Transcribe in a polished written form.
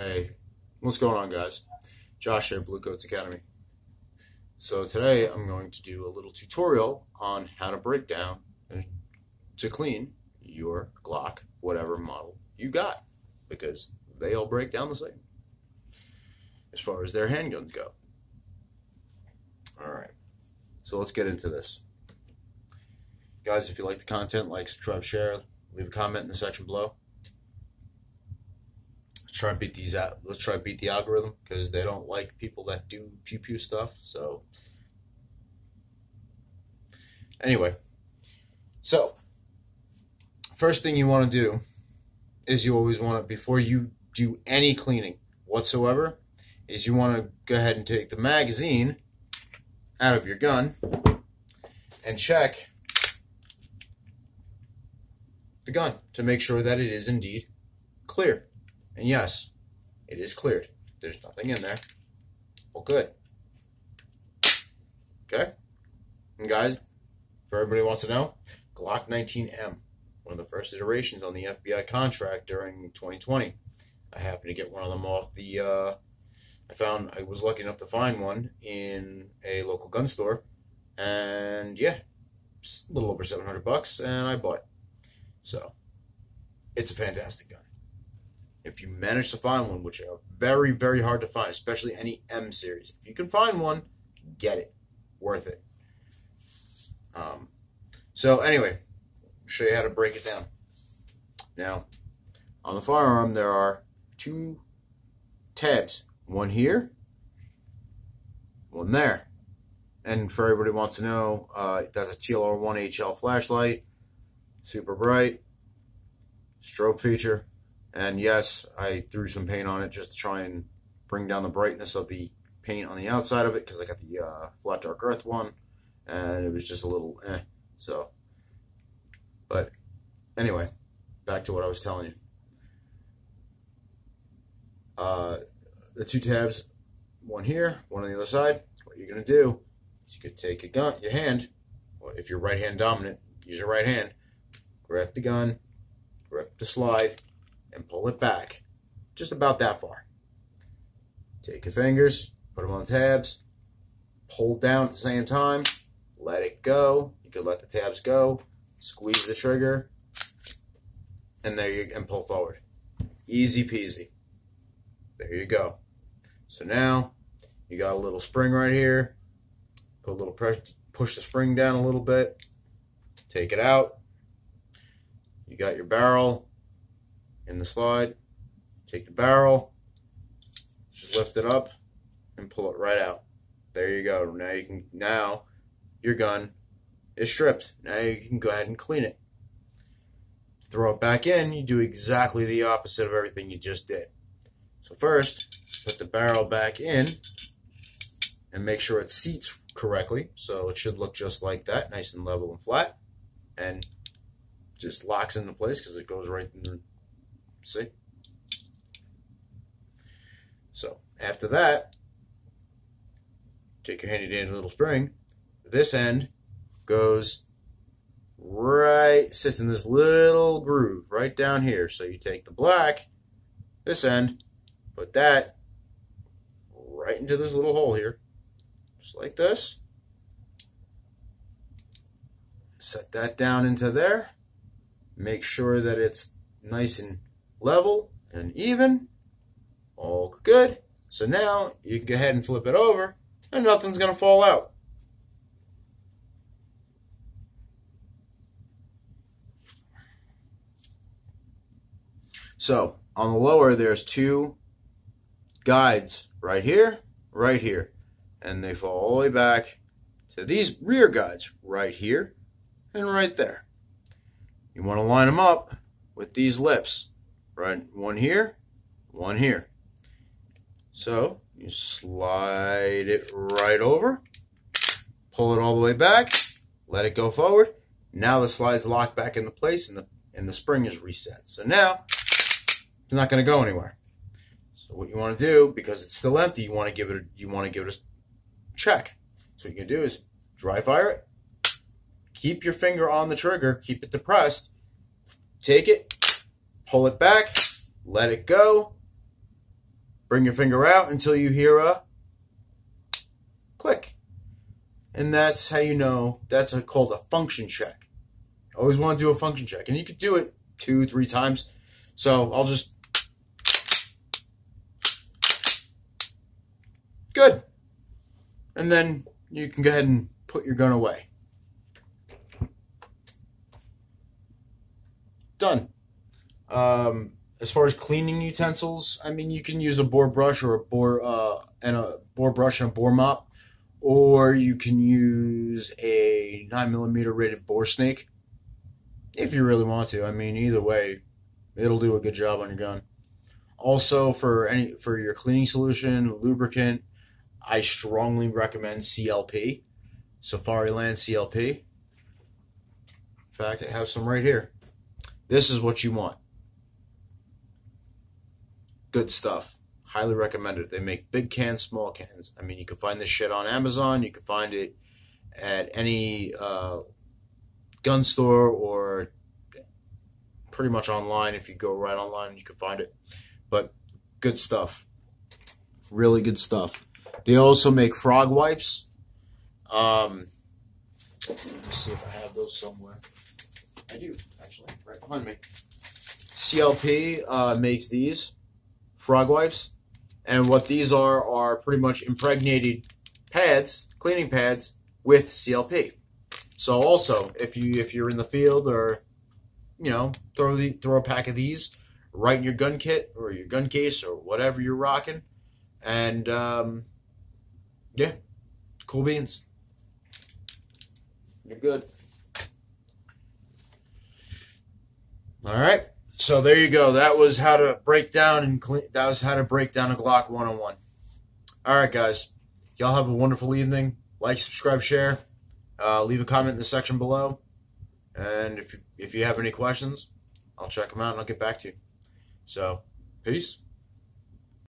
Hey, what's going on, guys? Josh here, Blue Coats Academy. So today I'm going to do a little tutorial on how to break down and to clean your Glock, whatever model you got, because they all break down the same as far as their handguns go. Alright, so let's get into this. Guys, if you like the content, like, subscribe, share, leave a comment in the section below. Let's try and beat these out. Let's try and beat the algorithm, because they don't like people that do pew pew stuff. So anyway, so first thing you want to do is you always want to, before you do any cleaning whatsoever, is you want to go ahead and take the magazine out of your gun and check the gun to make sure that it is indeed clear. And yes, it is cleared. There's nothing in there. Well, good. Okay? And guys, if everybody wants to know, Glock 19M, one of the first iterations on the FBI contract during 2020. I happened to get one of them off the, I was lucky enough to find one in a local gun store. And yeah, a little over $700, and I bought it. So, it's a fantastic gun. If you manage to find one, which are very, very hard to find, especially any M series. If you can find one, get it. Worth it. So anyway, I'll show you how to break it down. Now, on the firearm, there are two tabs. One here, one there. And for everybody who wants to know, that's a TLR1 HL flashlight. Super bright. Strobe feature. And yes, I threw some paint on it just to try and bring down the brightness of the paint on the outside of it, because I got the flat dark earth one, and it was just a little so, but anyway, back to what I was telling you. The two tabs, one here, one on the other side. What you're gonna do is you could take your hand, or if you're right hand dominant, use your right hand, grab the gun, grip the slide, and pull it back just about that far. Take your fingers, put them on the tabs, pull down at the same time, let it go. You could let the tabs go, squeeze the trigger, and and pull forward. Easy peasy. There you go. So now you got a little spring right here. Put a little pressure, push the spring down a little bit, take it out. You got your barrel in the slide. Take the barrel, just lift it up and pull it right out. There you go. Now your gun is stripped. Now you can go ahead and clean it. Throw it back in, you do exactly the opposite of everything you just did. So first, put the barrel back in and make sure it seats correctly. So it should look just like that, nice and level and flat, and just locks into place because it goes right in the, see? So after that, take your handy dandy little spring. This end goes right, sits in this little groove right down here. So you take the black, this end, put that right into this little hole here, just like this. Set that down into there. Make sure that it's nice and level and even. All good. So now you can go ahead and flip it over and nothing's going to fall out. So on the lower, there's two guides right here, and they fall all the way back to these rear guides right here and right there. You want to line them up with these lips, right? One here, one here. So you slide it right over, pull it all the way back, let it go forward. Now the slide's locked back into place, and the spring is reset. So now it's not going to go anywhere. So what you want to do, because it's still empty, you want to give it a check. So what you can do is dry fire it. Keep your finger on the trigger, keep it depressed, take it, pull it back, let it go, bring your finger out until you hear a click. And that's how you know that's called a function check. Always want to do a function check. And you could do it 2-3 times. So I'll just... Good. And then you can go ahead and put your gun away. Done. As far as cleaning utensils, I mean, you can use a bore brush or a bore and a bore mop, or you can use a 9mm rated bore snake if you really want to. I mean, either way, it'll do a good job on your gun. Also, for your cleaning solution, lubricant, I strongly recommend CLP, Safariland CLP. In fact, I have some right here. This is what you want. Good stuff. Highly recommended. They make big cans, small cans. I mean, you can find this shit on Amazon. You can find it at any gun store or pretty much online. If you go right online, you can find it. But good stuff. Really good stuff. They also make frog wipes. Let me see if I have those somewhere. I do, actually, right behind me. CLP makes these frog wipes, and what these are pretty much impregnated pads, cleaning pads with CLP. So also, if you're in the field, or throw a pack of these right in your gun kit or your gun case or whatever you're rocking, and yeah, cool beans. You're good. All right, so there you go. That was how to break down a Glock 101. All right, guys, y'all have a wonderful evening. Like, subscribe, share. Leave a comment in the section below, and if you have any questions, I'll check them out and I'll get back to you. So, peace.